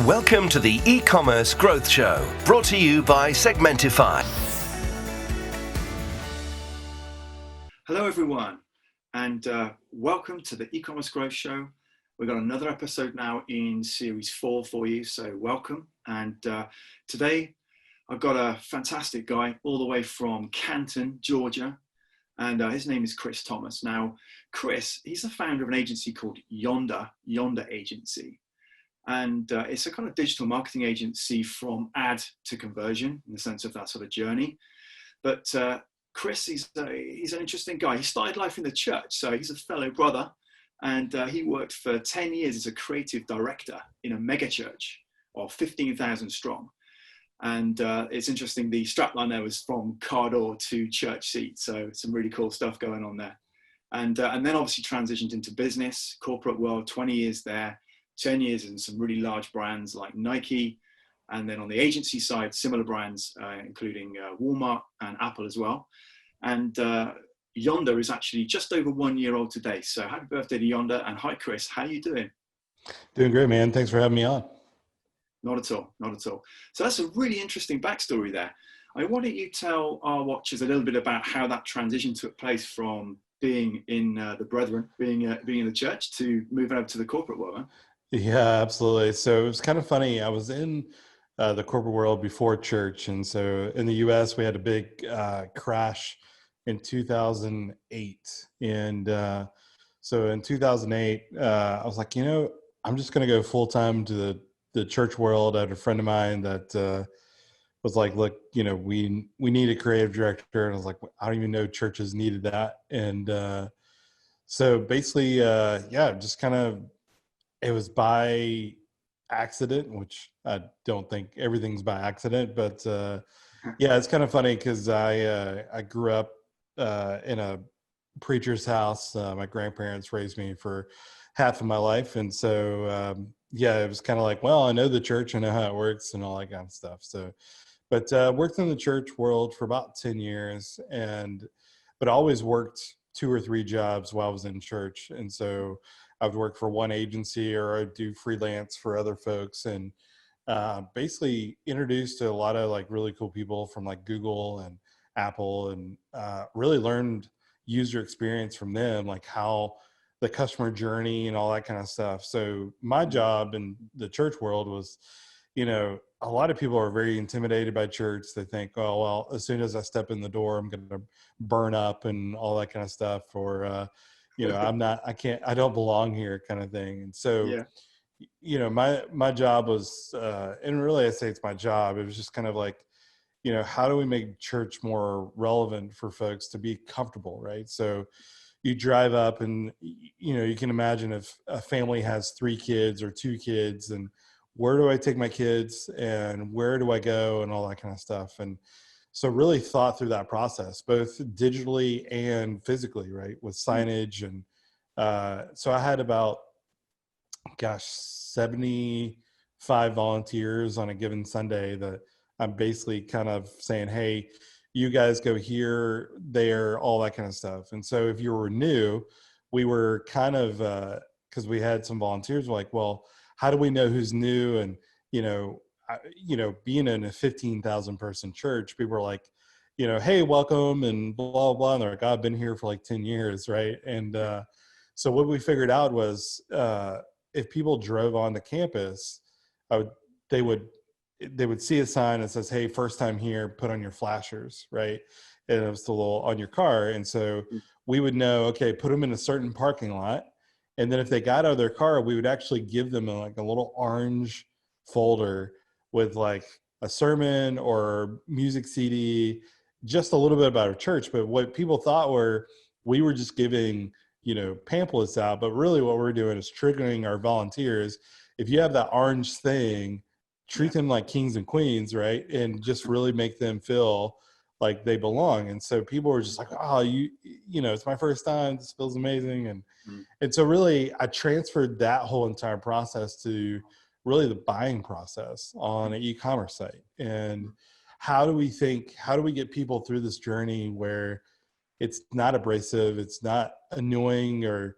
Welcome to the e-commerce growth show, brought to you by Segmentify. Hello everyone, and welcome to the e-commerce growth show. We've got another episode now in series 4 for you, so welcome. And today I've got a fantastic guy all the way from Canton, Georgia, and his name is Chris Thomas. Now, Chris, he's the founder of an agency called Yonder Agency. And it's a kind of digital marketing agency from ad to conversion in the sense of that sort of journey. But Chris, he's an interesting guy. He started life in the church, so he's a fellow brother. And he worked for 10 years as a creative director in a mega church of 15,000 strong. And it's interesting, the strapline there was from car door to church seat. So some really cool stuff going on there. And then obviously transitioned into business, corporate world, 20 years there, 10 years in some really large brands like Nike. And then on the agency side, similar brands, including Walmart and Apple as well. And Yonder is actually just over 1 year old today. So happy birthday to Yonder. And hi, Chris, how are you doing? Doing great, man. Thanks for having me on. Not at all, not at all. So that's a really interesting backstory there. Why don't you tell our watchers a little bit about how that transition took place from being in the brethren, being in the church, to moving over to the corporate world, huh? Yeah, absolutely. So it was kind of funny. I was in the corporate world before church. And so in the US, we had a big crash in 2008. And so in 2008, I was like, I'm just going to go full time to the church world. I had a friend of mine that was like, look, we need a creative director. And I was like, I don't even know churches needed that. And so basically, just kind of, it was by accident, which I don't think everything's by accident, but it's kind of funny because I grew up in a preacher's house. My grandparents raised me for half of my life. And so, it was kind of like, well, I know the church, I know how it works and all that kind of stuff. So, but worked in the church world for about 10 years but always worked 2 or 3 jobs while I was in church. And so I would work for one agency or I'd do freelance for other folks, and basically introduced to a lot of like really cool people from like Google and Apple, and really learned user experience from them, like how the customer journey and all that kind of stuff. So my job in the church world was, a lot of people are very intimidated by church. They think, oh, well, as soon as I step in the door, I'm going to burn up and all that kind of stuff. Or, I don't belong here kind of thing. And so, my job was, and really I say it's my job. It was just kind of like, how do we make church more relevant for folks to be comfortable, right? So you drive up and, you can imagine if a family has 3 kids or 2 kids, and where do I take my kids and where do I go and all that kind of stuff. And so really thought through that process, both digitally and physically, right, with signage. And so I had about, 75 volunteers on a given Sunday that I'm basically kind of saying, hey, you guys go here, there, all that kind of stuff. And so if you were new, we were kind of, because we had some volunteers, like, well, how do we know who's new? And, being in a 15,000 person church, people were like, hey, welcome and blah, blah, blah. And they're like, I've been here for like 10 years. Right. And so what we figured out was if people drove on the campus, they would see a sign that says, hey, first time here, put on your flashers. Right. And it was the little on your car. And so we would know, okay, put them in a certain parking lot. And then if they got out of their car, we would actually give them a little orange folder with like a sermon or music CD, just a little bit about our church. But what people thought we were just giving, pamphlets out, but really what we're doing is triggering our volunteers. If you have that orange thing, treat them like kings and queens, right? And just really make them feel like they belong. And so people were just like, oh, it's my first time. This feels amazing. And so really I transferred that whole entire process to really the buying process on an e-commerce site. And how do we get people through this journey where it's not abrasive, it's not annoying, or,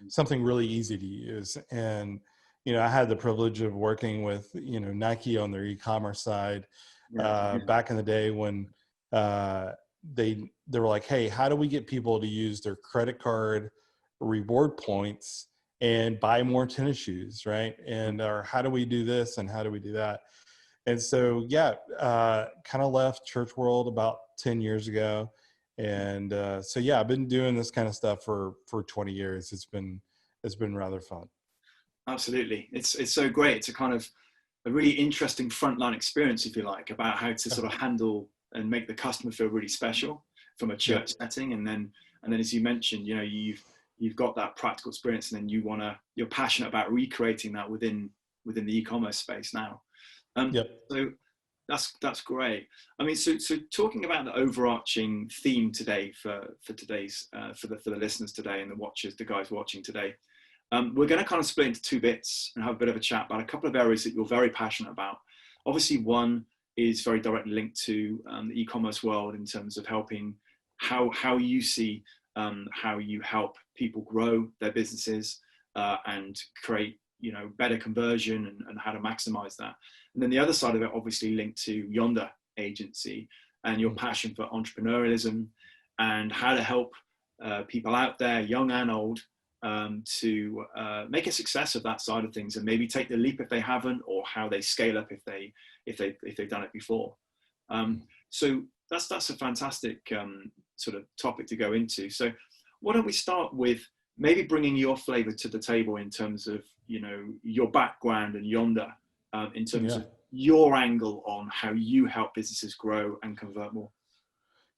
something really easy to use. And, I had the privilege of working with, Nike on their e-commerce side back in the day when they were like, hey, how do we get people to use their credit card reward points and buy more tennis shoes, right? And or how do we do this and how do we do that? And so, kind of left church world about 10 years ago. And so, I've been doing this kind of stuff for 20 years. It's been rather fun. Absolutely. It's so great. It's a kind of a really interesting frontline experience, if you like, about how to sort of handle and make the customer feel really special from a church setting. And then as you mentioned, you've got that practical experience, and then you're passionate about recreating that within the e-commerce space now. So that's great. I mean, so talking about the overarching theme today for today's for the listeners today and the guys watching today, we're going to kind of split into two bits and have a bit of a chat about a couple of areas that you're very passionate about. Obviously, one is very directly linked to the e-commerce world in terms of helping how you see how you help people grow their businesses and create better conversion and how to maximize that. And then the other side of it obviously linked to Yonder Agency and your passion for entrepreneurialism and how to help people out there, young and old, to make a success of that side of things and maybe take the leap if they haven't, or how they scale up if they've done it before. So that's a fantastic sort of topic to go into. So why don't we start with maybe bringing your flavor to the table in terms of your background and Yonder, in terms of your angle on how you help businesses grow and convert more.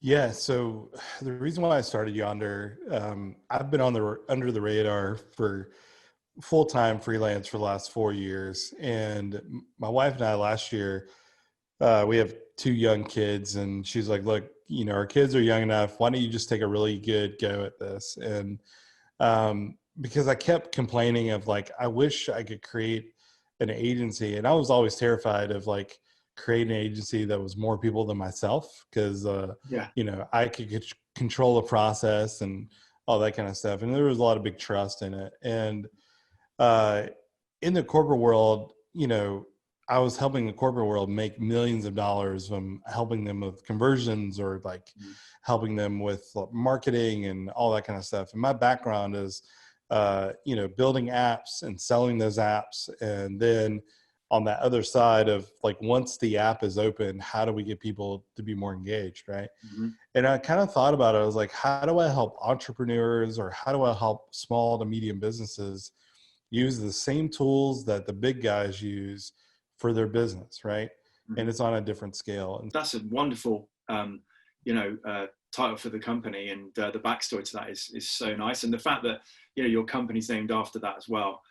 Yeah. So the reason why I started Yonder, I've been under the radar for full-time freelance for the last 4 years. And my wife and I last year, we have 2 young kids, and she's like, look, our kids are young enough. Why don't you just take a really good go at this? And because I kept complaining of like, I wish I could create an agency. And I was always terrified of like creating an agency that was more people than myself. Cause, I could control the process and all that kind of stuff. And there was a lot of big trust in it. And, in the corporate world, I was helping the corporate world make millions of dollars from helping them with conversions or like helping them with marketing and all that kind of stuff. And my background is, building apps and selling those apps. And then on that other side of like, once the app is open, how do we get people to be more engaged? Right. Mm-hmm. And I kind of thought about it. I was like, how do I help entrepreneurs, or how do I help small to medium businesses use the same tools that the big guys use for their business, right? Mm-hmm. And it's on a different scale. And that's a wonderful, title for the company, and the backstory to that is so nice. And the fact that your company's named after that as well.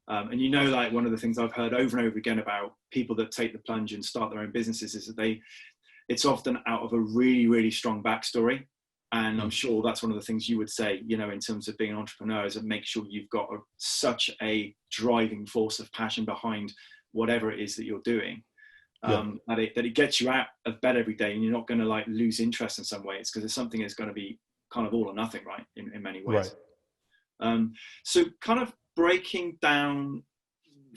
And like one of the things I've heard over and over again about people that take the plunge and start their own businesses is that it's often out of a really, really strong backstory. And I'm sure that's one of the things you would say, in terms of being an entrepreneur, is that make sure you've got such a driving force of passion behind whatever it is that you're doing, that it gets you out of bed every day, and you're not going to like lose interest in some ways, because it's something that's going to be kind of all or nothing, right? In many ways. Right. So kind of breaking down,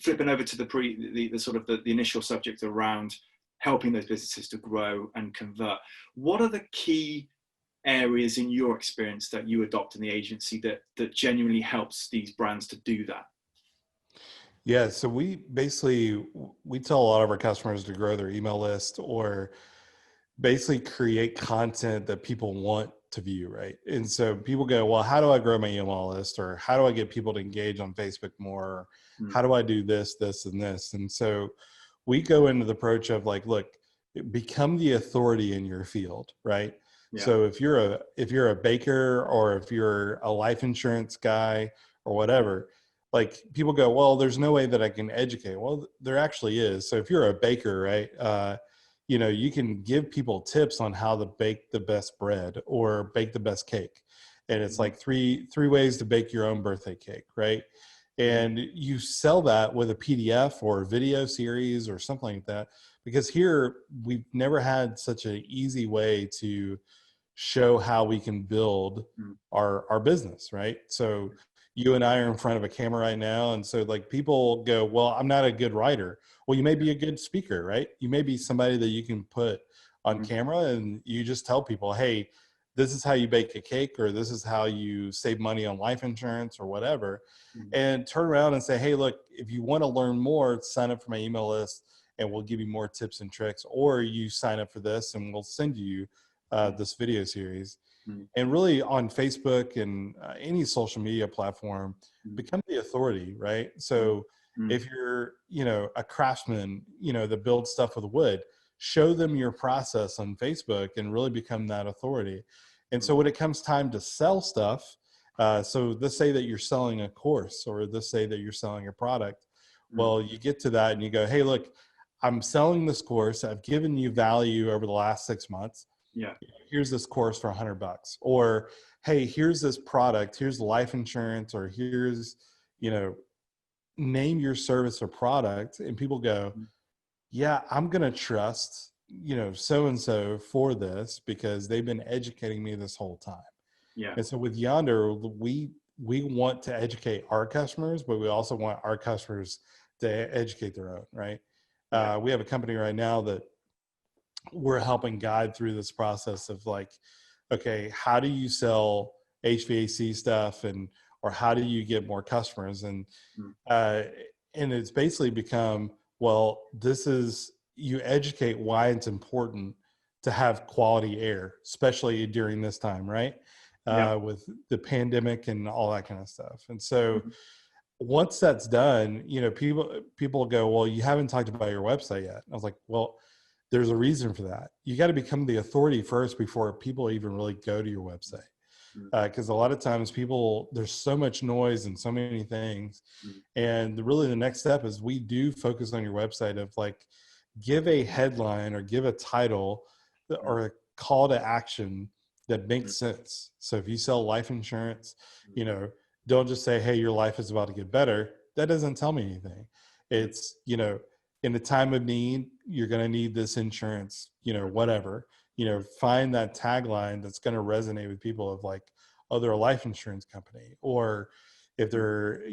flipping over to the sort of the initial subject around helping those businesses to grow and convert. What are the key areas in your experience that you adopt in the agency that genuinely helps these brands to do that? Yeah, so we tell a lot of our customers to grow their email list, or basically create content that people want to view, right? And so people go, well, how do I grow my email list? Or how do I get people to engage on Facebook more? How do I do this, this, and this? And so we go into the approach of like, look, become the authority in your field, right? Yeah. So if you're a baker, or if you're a life insurance guy or whatever, like people go, well, there's no way that I can educate. Well, there actually is. So if you're a baker, right, you can give people tips on how to bake the best bread or bake the best cake. And it's like three ways to bake your own birthday cake, right? And you sell that with a PDF or a video series or something like that, because here we've never had such an easy way to show how we can build our business, right? So, you and I are in front of a camera right now. And so like people go, well, I'm not a good writer. Well, you may be a good speaker, right? You may be somebody that you can put on camera and you just tell people, hey, this is how you bake a cake, or this is how you save money on life insurance or whatever. And turn around and say, hey, look, if you want to learn more, sign up for my email list and we'll give you more tips and tricks, or you sign up for this and we'll send you this video series. And really on Facebook and any social media platform, become the authority, right? So if you're, a craftsman, that builds stuff with wood, show them your process on Facebook and really become that authority. And so when it comes time to sell stuff, so let's say that you're selling a course, or let's say that you're selling a product. Well, you get to that and you go, hey, look, I'm selling this course. I've given you value over the last 6 months. Yeah. Here's this course for $100, or, hey, here's this product, here's life insurance, or here's, name your service or product. And people go, yeah, I'm going to trust, so-and-so for this because they've been educating me this whole time. Yeah. And so with Yonder, we want to educate our customers, but we also want our customers to educate their own, right? We have a company right now that we're helping guide through this process of like, okay, how do you sell HVAC stuff, or how do you get more customers? And it's basically become, well, you educate why it's important to have quality air, especially during this time, right? With the pandemic and all that kind of stuff. And so once that's done, people go, well, you haven't talked about your website yet. I was like, well, there's a reason for that. You got to become the authority first before people even really go to your website. Because a lot of times there's so much noise and so many things. And really the next step is we do focus on your website of like, give a headline or give a title or a call to action that makes sense. So if you sell life insurance, don't just say, hey, your life is about to get better. That doesn't tell me anything. It's, in a time of need, you're going to need this insurance, whatever, find that tagline that's going to resonate with people of like, oh, they're a life insurance company. Or if they're,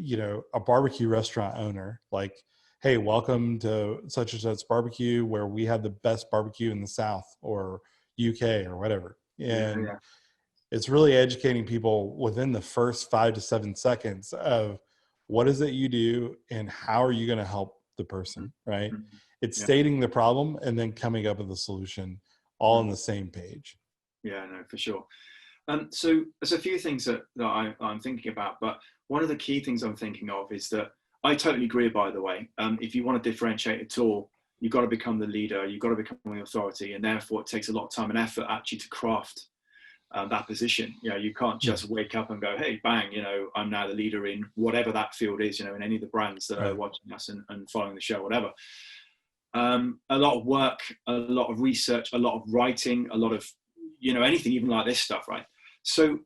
a barbecue restaurant owner, like, hey, welcome to such and such barbecue where we have the best barbecue in the South or UK or whatever. And it's really educating people within the first 5 to 7 seconds of what is it you do and how are you going to help the person, right? It's stating the problem and then coming up with a solution all on the same page. Yeah, no, for sure. So there's a few things that I'm thinking about, but one of the key things I'm thinking of is that I totally agree, by the way. If you want to differentiate at all, you've got to become the leader, you've got to become the authority, and therefore it takes a lot of time and effort actually to craft that position. You can't just wake up and go, hey, bang, I'm now the leader in whatever that field is, in any of the brands that are watching us and following the show, whatever. A lot of work, a lot of research, a lot of writing, a lot of, anything even like this stuff, right? So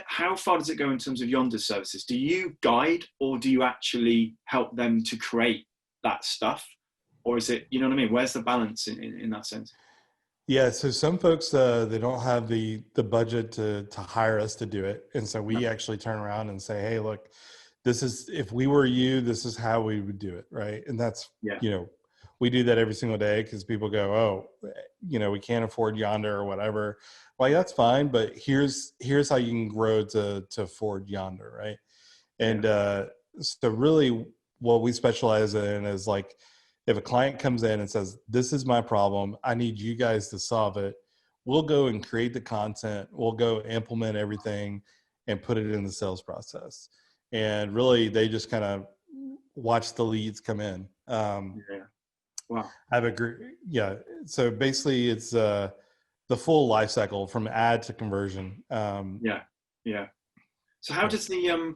how far does it go in terms of Yonder services? Do you guide or do you actually help them to create that stuff? Or is it, what I mean? Where's the balance in that sense? Yeah. So some folks, they don't have the budget to hire us to do it. And so we actually turn around and say, hey, look, if we were you, this is how we would do it. Right. And that's, we do that every single day because people go, oh, we can't afford Yonder or whatever. Well, that's fine. But here's how you can grow to afford Yonder. Right. And so really what we specialize in is like, if a client comes in and says, this is my problem, I need you guys to solve it, we'll go and create the content. We'll go implement everything and put it in the sales process. And really, they just kind of watch the leads come in. Wow. So basically, it's the full life cycle from ad to conversion. So how does the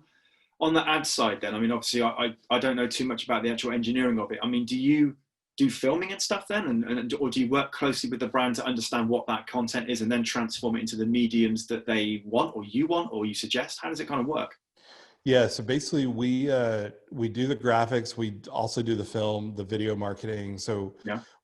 on the ad side then? I mean, obviously, I don't know too much about the actual engineering of it. I mean, do you do filming and stuff then, or do you work closely with the brand to understand what that content is and then transform it into the mediums that they want, or you suggest? How does it kind of work? Yeah, so basically we do the graphics, we also do the film, the video marketing. So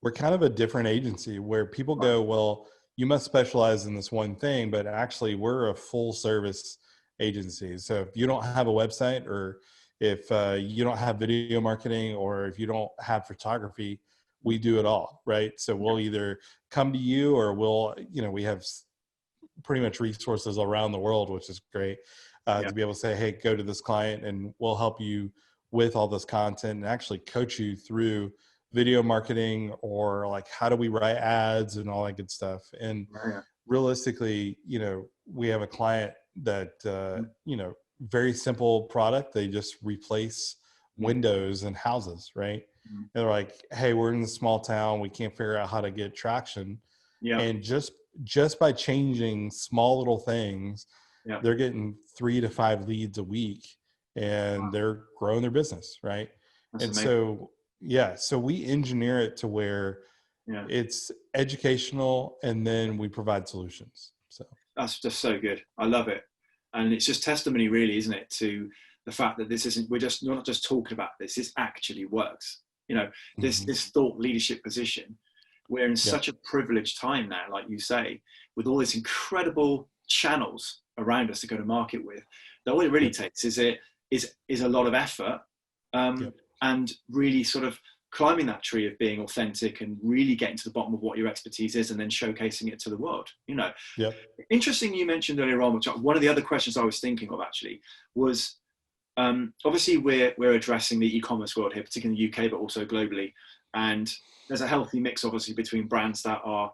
we're kind of a different agency where people go, well, you must specialize in this one thing, but actually we're a full service agencies. So if you don't have a website, or if you don't have video marketing, or if you don't have photography, we do it all, right? So we'll either come to you, or we'll, we have pretty much resources around the world, which is great, to be able to say, hey, go to this client and we'll help you with all this content and actually coach you through video marketing, or like how do we write ads and all that good stuff. And realistically, we have a client that, very simple product. They just replace windows in houses, right? And they're like, hey, we're in a small town. We can't figure out how to get traction. And just by changing small little things, they're getting 3 to 5 leads a week, and they're growing their business, right? That's amazing. So we engineer it to where it's educational, and then we provide solutions. So that's just so good. I love it. And it's just testimony, really, isn't it, to the fact that we're not just talking about this, this actually works. This thought leadership position, we're in such a privileged time now, like you say, with all these incredible channels around us to go to market with, that all it really takes is a lot of effort, and really sort of climbing that tree of being authentic and really getting to the bottom of what your expertise is, and then showcasing it to the world. Interesting, you mentioned earlier on, which one of the other questions I was thinking of actually was, obviously we're addressing the e-commerce world here, particularly in the UK, but also globally. And there's a healthy mix, obviously, between brands that are,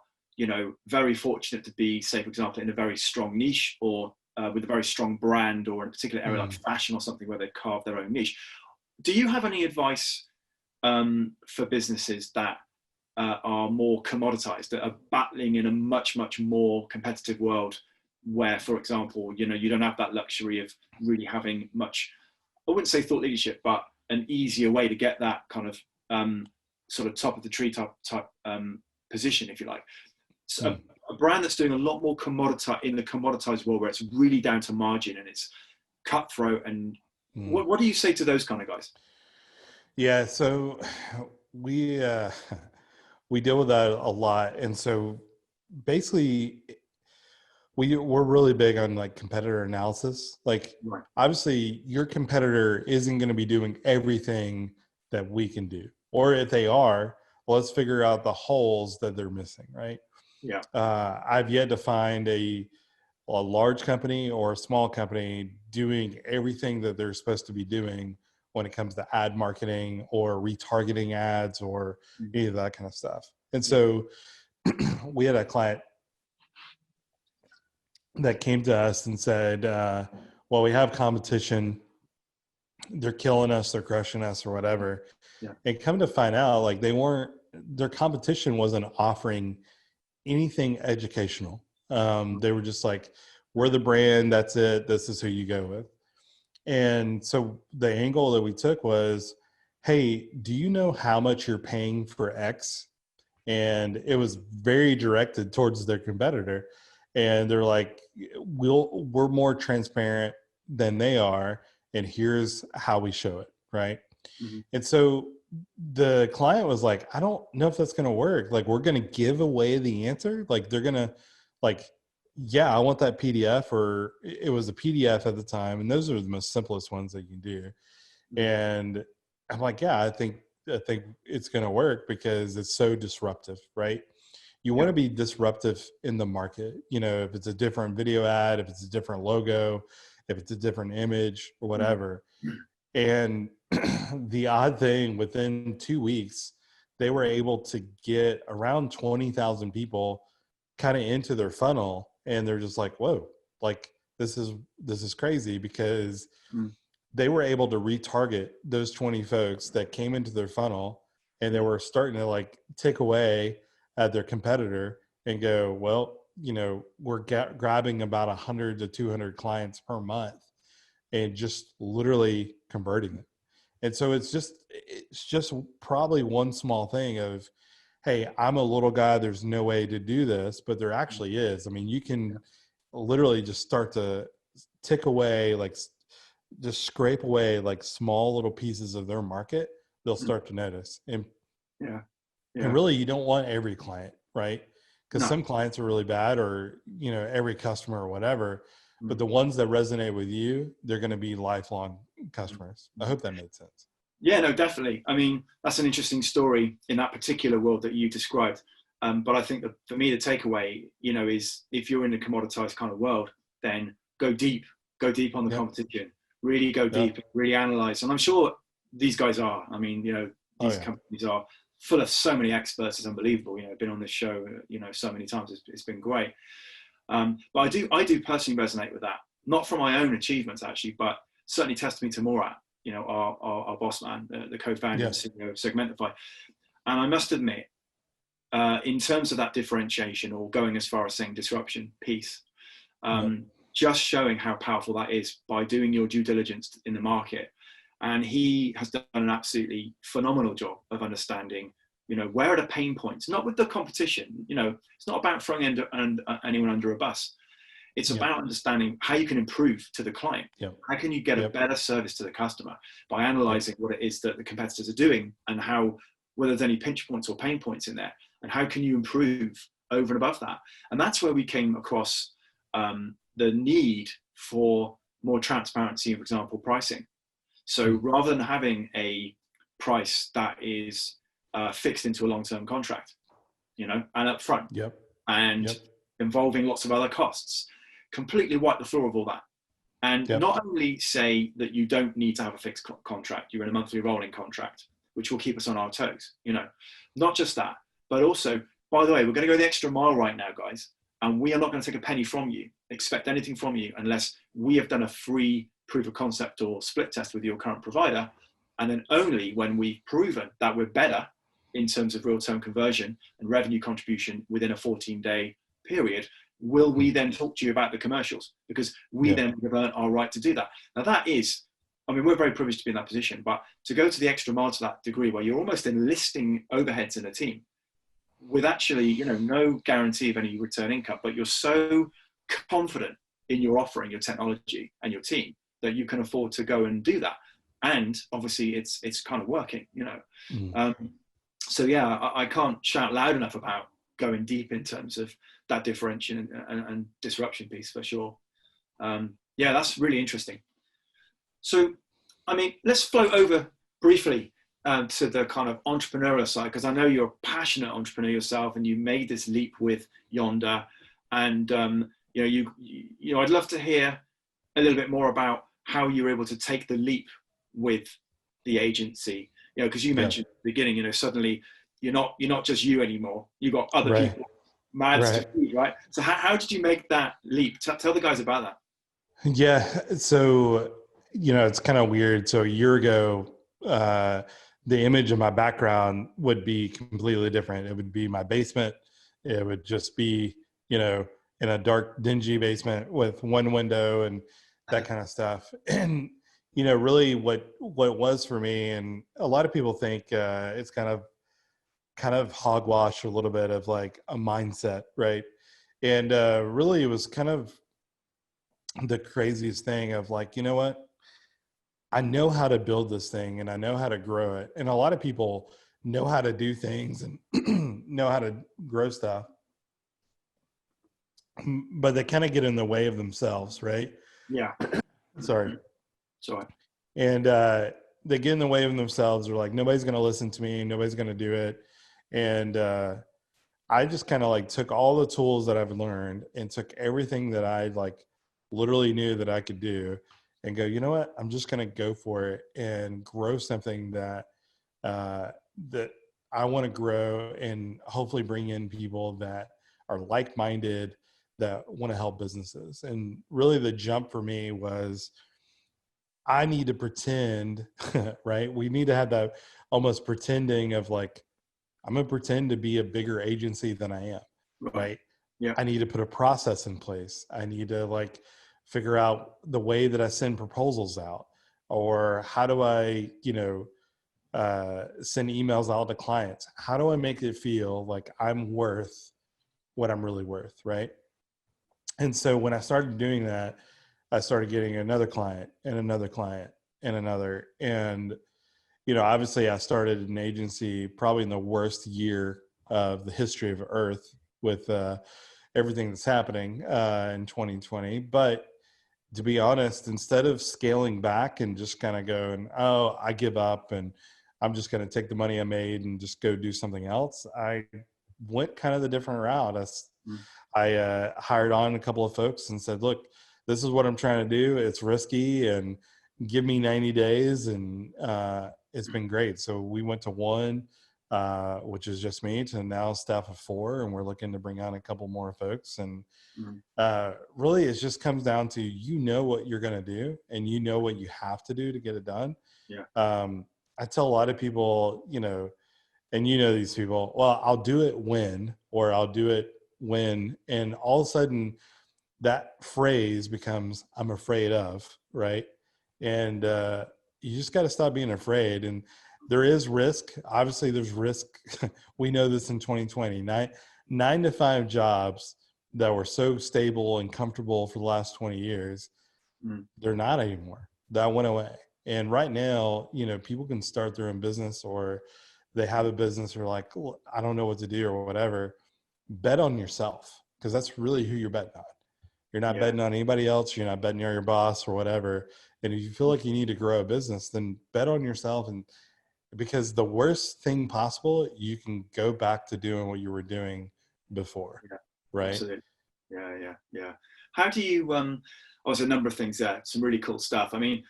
very fortunate to be, say, for example, in a very strong niche, or with a very strong brand, or in a particular area like fashion or something where they've carved their own niche. Do you have any advice for businesses that are more commoditized, that are battling in a much, much more competitive world, where, for example, you don't have that luxury of really having much, I wouldn't say thought leadership, but an easier way to get that kind of sort of top of the tree type position, if you like. So a brand that's doing a lot more in the commoditized world, where it's really down to margin and it's cutthroat. And what do you say to those kind of guys? Yeah, so we deal with that a lot. And so basically we're really big on like competitor analysis. Like obviously your competitor isn't going to be doing everything that we can do, or if they are, let's figure out the holes that they're missing, right? I've yet to find a large company or a small company doing everything that they're supposed to be doing when it comes to ad marketing or retargeting ads or any of that kind of stuff. And so we had a client that came to us and said, well, we have competition. They're killing us, they're crushing us, or whatever. And come to find out, like their competition wasn't offering anything educational. They were just like, we're the brand, that's it, this is who you go with. And so the angle that we took was, hey, do you know how much you're paying for X? And it was very directed towards their competitor. And they're like, we're more transparent than they are, and here's how we show it, right? And so the client was like, I don't know if that's going to work. Like, we're going to give away the answer. Like, they're going to, like, yeah, I want that PDF, or it was a PDF at the time. And those are the most simplest ones that you can do. And I'm like, yeah, I think it's going to work because it's so disruptive, right? You want to be disruptive in the market. If it's a different video ad, if it's a different logo, if it's a different image or whatever. And the odd thing, within 2 weeks, they were able to get around 20,000 people kind of into their funnel. And they're just like, whoa, like this is crazy, because they were able to retarget those 20 folks that came into their funnel, and they were starting to like tick away at their competitor and go, well, we're grabbing about 100 to 200 clients per month and just literally converting it. And so it's just probably one small thing of, hey, I'm a little guy, there's no way to do this, but there actually is. I mean, you can literally just start to tick away, like just scrape away like small little pieces of their market. They'll start to notice. And and really, you don't want every client, right? Because some clients are really bad, or every customer or whatever. but the ones that resonate with you, they're going to be lifelong customers. I hope that made sense. Yeah, no, definitely. I mean, that's an interesting story in that particular world that you described. But I think that for me, the takeaway, is if you're in a commoditized kind of world, then go deep on the competition, really go deep, really analyze. And I'm sure these guys are. I mean, these companies are full of so many experts. It's unbelievable. I've been on this show, so many times. It's been great. But I do personally resonate with that, not from my own achievements actually, but certainly testimony to Morat, our boss man, the co-founder and CEO of Segmentify. And I must admit, in terms of that differentiation, or going as far as saying disruption piece, just showing how powerful that is by doing your due diligence in the market. And he has done an absolutely phenomenal job of understanding, where are the pain points, not with the competition. It's not about throwing anyone under a bus. It's about understanding how you can improve to the client. How can you get a better service to the customer by analyzing what it is that the competitors are doing, and whether there's any pinch points or pain points in there, and how can you improve over and above that. And that's where we came across the need for more transparency, for example, pricing. So rather than having a price that is fixed into a long-term contract, and upfront, and involving lots of other costs, completely wipe the floor of all that. And not only say that you don't need to have a fixed contract, you're in a monthly rolling contract, which will keep us on our toes, not just that, but also, by the way, we're going to go the extra mile right now, guys, and we are not going to take a penny from you, expect anything from you, unless we have done a free proof of concept or split test with your current provider. And then only when we've proven that we're better in terms of real-term conversion and revenue contribution within a 14-day period, will we then talk to you about the commercials, because we then have earned our right to do that. Now that is, we're very privileged to be in that position, but to go to the extra mile to that degree where you're almost enlisting overheads in a team with actually, no guarantee of any return income, but you're so confident in your offering, your technology and your team, that you can afford to go and do that. And obviously it's kind of working, So yeah, I can't shout loud enough about going deep in terms of that differentiation and disruption piece for sure. That's really interesting. So, let's float over briefly to the kind of entrepreneurial side, because I know you're a passionate entrepreneur yourself, and you made this leap with Yonder. And I'd love to hear a little bit more about how you were able to take the leap with the agency. Because you mentioned at the beginning, suddenly you're not just you anymore. You got other people, mouths to feed, right? So how did you make that leap? Tell the guys about that. Yeah. So, it's kind of weird. So a year ago, the image of my background would be completely different. It would be my basement. It would just be, in a dark, dingy basement with one window and that kind of stuff. And, really what it was for me, and a lot of people think it's kind of hogwash, a little bit of like a mindset, right? And really it was kind of the craziest thing of like, you know what? I know how to build this thing and I know how to grow it. And a lot of people know how to do things and know how to grow stuff, but they kind of get in the way of themselves, right? Yeah. Sorry. Sorry. And they get in the way of themselves. They're like, nobody's going to listen to me. Nobody's going to do it. And I just kind of like took all the tools that I've learned and took everything that I like literally knew that I could do and go, you know what, I'm just going to go for it and grow something that that I want to grow, and hopefully bring in people that are like-minded, that want to help businesses. And really the jump for me was, I need to pretend, right? We need to have that almost pretending of like, I'm going to pretend to be a bigger agency than I am, right? Yeah. I need to put a process in place. I need to like figure out the way that I send proposals out, or how do I, send emails out to clients? How do I make it feel like I'm worth what I'm really worth, right? And so when I started doing that, I started getting another client and another client and another. And, obviously I started an agency probably in the worst year of the history of Earth with everything that's happening in 2020. But, to be honest, instead of scaling back and just kind of going, oh, I give up and I'm just going to take the money I made and just go do something else, I went kind of the different route. I hired on a couple of folks and said, look, this is what I'm trying to do. It's risky and give me 90 days. And it's been great. So we went to one, which is just me, to now staff of 4. And we're looking to bring on a couple more folks. And really, it just comes down to, what you're going to do and what you have to do to get it done. Yeah. I tell a lot of people, and these people, well, I'll do it when, or I'll do it when, and all of a sudden that phrase becomes, I'm afraid of, right? And you just got to stop being afraid. And there is risk. Obviously there's risk. We know this in 2020, 9 to 5 jobs that were so stable and comfortable for the last 20 years, they're not anymore. That went away. And right now, people can start their own business, or they have a business, or like, oh, I don't know what to do or whatever. Bet on yourself, because that's really who you're betting on. You're not betting on anybody else. You're not betting on your boss or whatever. And if you feel like you need to grow a business, then bet on yourself. And because the worst thing possible, you can go back to doing what you were doing before. Yeah, right. Absolutely. Yeah. How do you, there's a number of things there, some really cool stuff. I mean,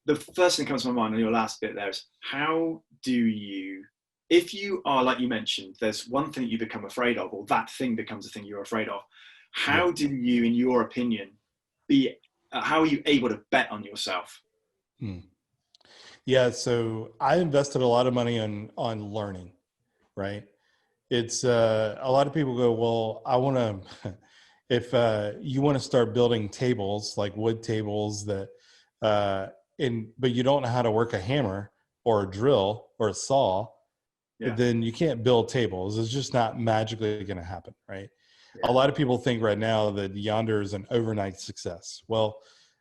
the first thing that comes to my mind on your last bit there is, how do you, if you are, like you mentioned, there's one thing that you become afraid of, or that thing becomes a thing you're afraid of. How do you, in your opinion, how are you able to bet on yourself? Yeah. So I invested a lot of money on learning, right? It's a lot of people go, well, I want to, if you want to start building tables, like wood tables that, but you don't know how to work a hammer or a drill or a saw, then you can't build tables. It's just not magically going to happen, right? A lot of people think right now that Yonder is an overnight success. Well,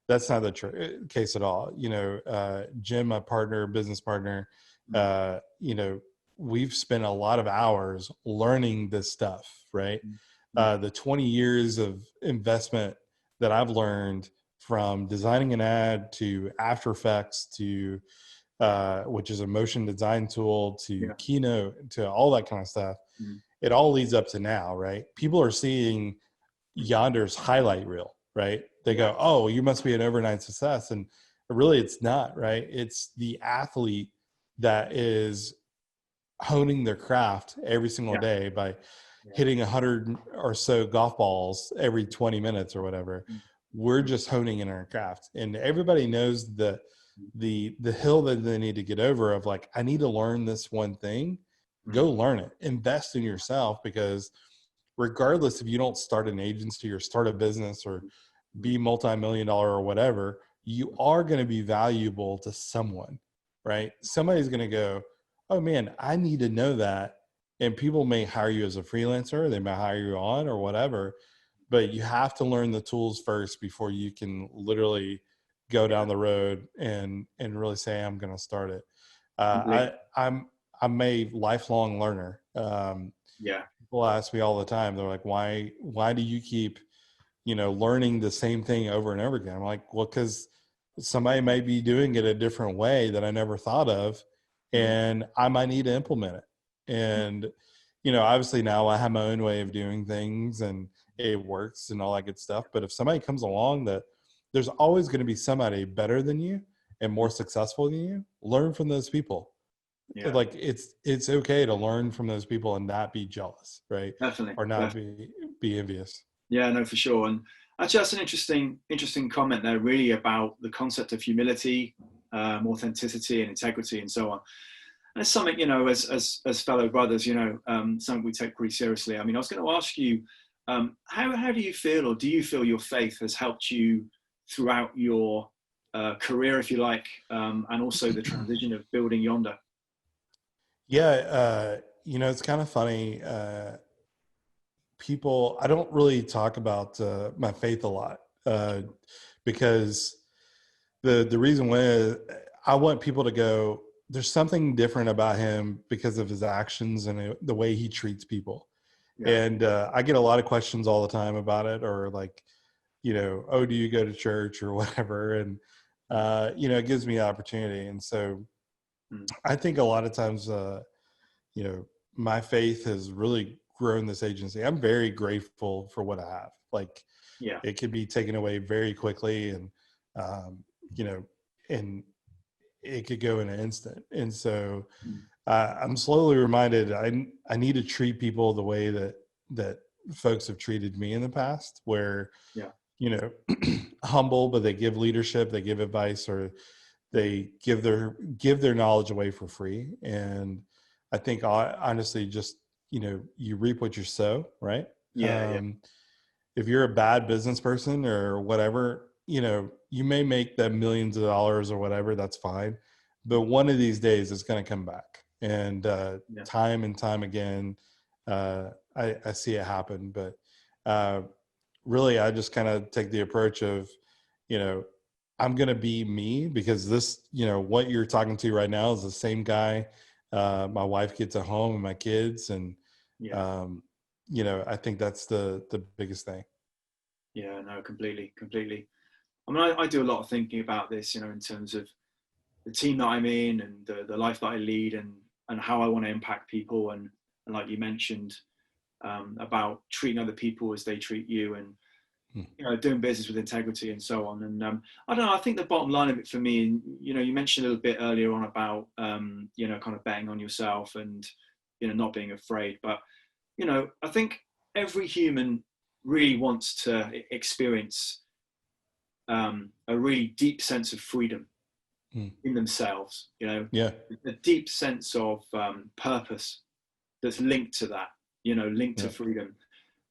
that's not the case at all. Jim, my business partner, we've spent a lot of hours learning this stuff, right? The 20 years of investment that I've learned, from designing an ad to After Effects to which is a motion design tool, to Keynote, to all that kind of stuff. It all leads up to now, right? People are seeing Yonder's highlight reel, right? They go, oh, you must be an overnight success. And really it's not, right? It's the athlete that is honing their craft every single day by hitting 100 or so golf balls every 20 minutes or whatever. We're just honing in our craft, and everybody knows the hill that they need to get over of, like, I need to learn this one thing. Go learn it, invest in yourself, because regardless if you don't start an agency or start a business or be multi-million-dollar or whatever, you are going to be valuable to someone, right? Somebody's going to go, oh man, I need to know that. And people may hire you as a freelancer, they may hire you on or whatever, but you have to learn the tools first before you can literally go down the road and really say, I'm going to start it. I'm a lifelong learner. People ask me all the time, they're like, why do you keep, learning the same thing over and over again? I'm like, well, because somebody may be doing it a different way that I never thought of, and I might need to implement it. And, obviously now I have my own way of doing things and it works and all that good stuff. But if somebody comes along, that there's always going to be somebody better than you and more successful than you, learn from those people. Like it's okay to learn from those people and not be jealous, right? Definitely. Or not be envious. Yeah, no, for sure. And actually that's an interesting comment there, really, about the concept of humility, authenticity and integrity and so on. And it's something, as fellow brothers, something we take pretty seriously. I mean, I was going to ask you, how do you feel, or do you feel your faith has helped you throughout your career, if you like, and also the transition of building Yonder? Yeah, it's kind of funny. I don't really talk about my faith a lot because the reason why I want people to go, there's something different about him because of his actions and the way he treats people. And I get a lot of questions all the time about it, or like, oh, do you go to church or whatever? And, it gives me opportunity. And so I think a lot of times, my faith has really grown this agency. I'm very grateful for what I have. Like, Yeah. it could be taken away very quickly, and, and it could go in an instant. And so I'm slowly reminded I need to treat people the way that folks have treated me in the past, where, humble, but they give leadership, they give advice, or they give their knowledge away for free. And I think honestly, just, you reap what you sow, right? Yeah. If you're a bad business person or whatever, you may make them millions of dollars or whatever, that's fine. But one of these days it's going to come back. And time and time again, I see it happen. But really, I just kind of take the approach of, I'm going to be me, because this, what you're talking to right now is the same guy my wife gets at home and my kids. And, I think that's the biggest thing. Yeah, no, completely. I mean, I do a lot of thinking about this, in terms of the team that I'm in and the life that I lead, and how I want to impact people. And like you mentioned, about treating other people as they treat you, and, doing business with integrity and so on. And I don't know, I think the bottom line of it for me, you mentioned a little bit earlier on about, kind of betting on yourself and, not being afraid. But, I think every human really wants to experience a really deep sense of freedom in themselves, a deep sense of purpose that's linked to that, linked to freedom.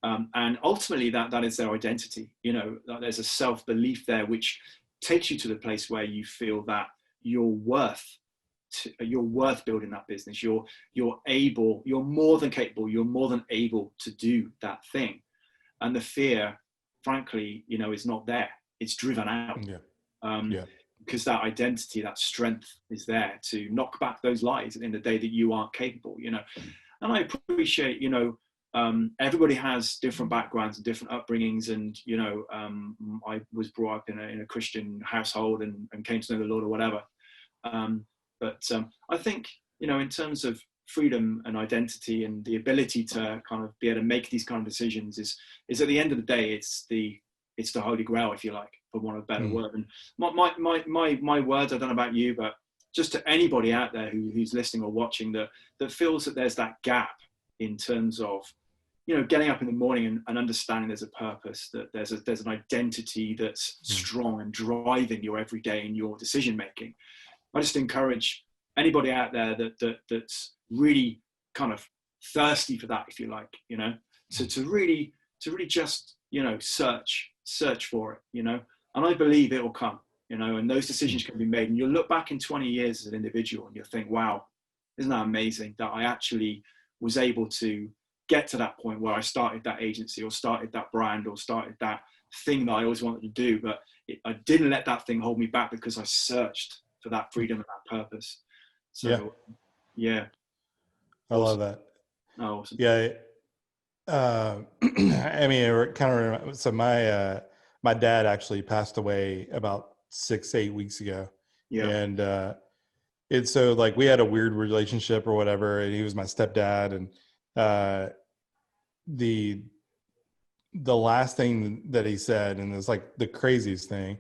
And ultimately that is their identity, that there's a self-belief there, which takes you to the place where you feel that you're worth building that business. You're more than capable, you're more than able to do that thing. And the fear, frankly, is not there. It's driven out. Because that identity, that strength is there to knock back those lies in the day that you aren't capable, And I appreciate, everybody has different backgrounds and different upbringings. And, I was brought up in a Christian household and came to know the Lord or whatever. But I think, in terms of freedom and identity and the ability to kind of be able to make these kind of decisions is at the end of the day, it's the holy grail, if you like, for want of a better word. And my words, I don't know about you, but just to anybody out there who's listening or watching that feels that there's that gap in terms of, getting up in the morning and understanding there's a purpose, that there's an identity that's strong and driving your everyday and your decision making. I just encourage anybody out there that's really kind of thirsty for that, if you like, to really just, search for it, and I believe it will come, and those decisions can be made. And you'll look back in 20 years as an individual and you'll think, wow, isn't that amazing that I actually was able to get to that point where I started that agency or started that brand or started that thing that I always wanted to do, but I didn't let that thing hold me back because I searched for that freedom and that purpose. So, yeah. I love that. Oh, awesome. Yeah. I mean, it kind of, so my dad actually passed away about 6-8 weeks ago. Yeah. And it's so like we had a weird relationship or whatever, and he was my stepdad. And the last thing that he said, and it's like the craziest thing,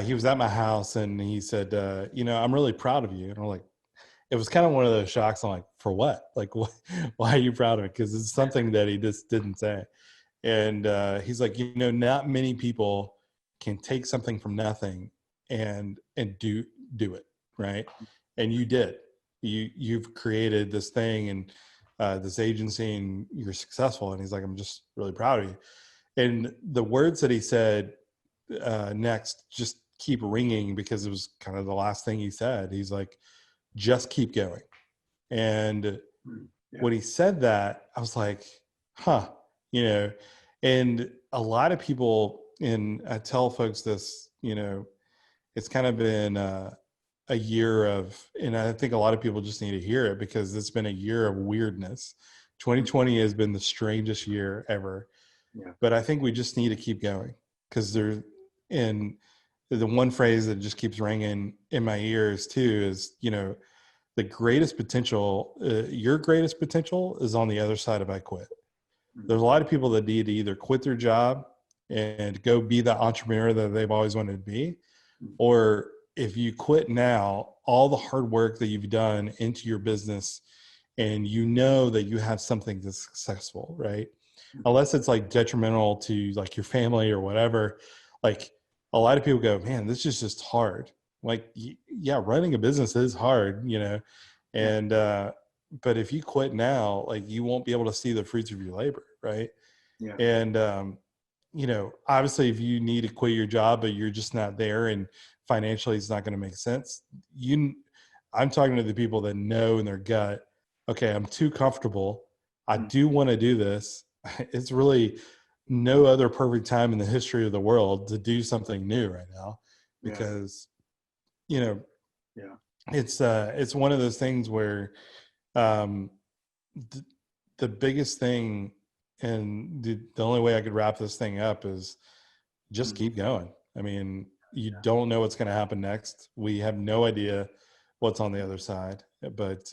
he was at my house and he said, I'm really proud of you. And I'm like, it was kind of one of those shocks. I'm like, for what? Like, why are you proud of it? Because it's something that he just didn't say. And he's like, not many people can take something from nothing and do it, right? And you did. You've created this thing and this agency, and you're successful. And he's like, I'm just really proud of you. And the words that he said next just keep ringing, because it was kind of the last thing he said. He's like, just keep going. And when he said that, I was like, and a lot of people, and I tell folks this, it's kind of been a year of, and I think a lot of people just need to hear it, because it's been a year of weirdness. 2020 has been the strangest year ever. But I think we just need to keep going. because and the one phrase that just keeps ringing in my ears too is, the greatest potential, your greatest potential is on the other side of I quit. There's a lot of people that need to either quit their job and go be the entrepreneur that they've always wanted to be, or if you quit now, all the hard work that you've done into your business and that you have something that's successful, right? Unless it's like detrimental to like your family or whatever, like a lot of people go, man, this is just hard. Like, yeah, running a business is hard, and, but if you quit now, like you won't be able to see the fruits of your labor. Right. Yeah. And, obviously if you need to quit your job, but you're just not there and financially it's not going to make sense. I'm talking to the people that know in their gut, okay, I'm too comfortable. I do want to do this. It's really no other perfect time in the history of the world to do something new right now, because, it's one of those things where, the biggest thing, and the only way I could wrap this thing up is just keep going. I mean, you don't know what's going to happen next. We have no idea what's on the other side, but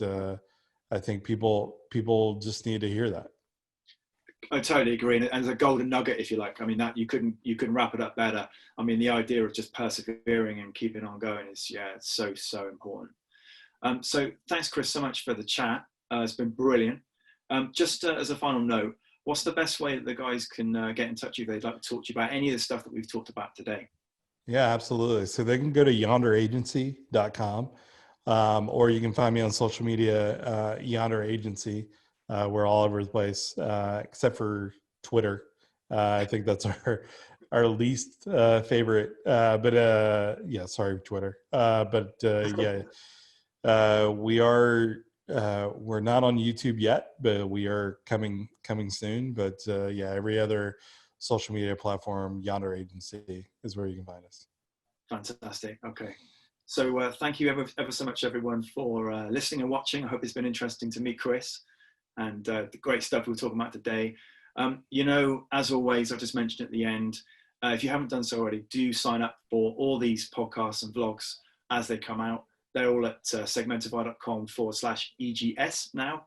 I think people just need to hear that. I totally agree, and as a golden nugget, if you like, I mean, that you couldn't wrap it up better. I mean, the idea of just persevering and keeping on going is, it's so important. So thanks, Chris, so much for the chat. It's been brilliant. Just as a final note, what's the best way that the guys can get in touch with you if they'd like to talk to you about any of the stuff that we've talked about today? Yeah, absolutely. So they can go to yonderagency.com, or you can find me on social media, Yonder Agency. We're all over the place, except for Twitter. I think that's our least favorite. Sorry, Twitter. We're not on YouTube yet, but we are coming soon. But every other social media platform, Yonder Agency is where you can find us. Fantastic. Okay. So thank you ever so much, everyone, for listening and watching. I hope it's been interesting to meet Chris and the great stuff we're talking about today. As always, I've just mentioned at the end, if you haven't done so already, do sign up for all these podcasts and vlogs as they come out. They're all at segmentify.com/EGS now.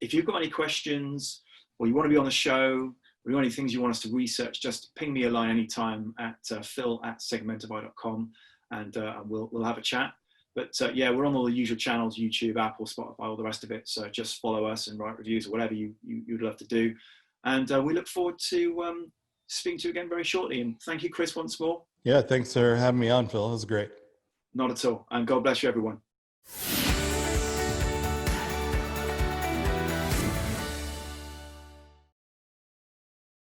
If you've got any questions or you want to be on the show, or you want any things you want us to research, just ping me a line anytime at Phill@segmentify.com, and we'll have a chat. But we're on all the usual channels, YouTube, Apple, Spotify, all the rest of it. So just follow us and write reviews or whatever you'd love to do. And we look forward to speaking to you again very shortly. And thank you, Chris, once more. Yeah, thanks for having me on, Phill. It was great. Not at all. And God bless you, everyone.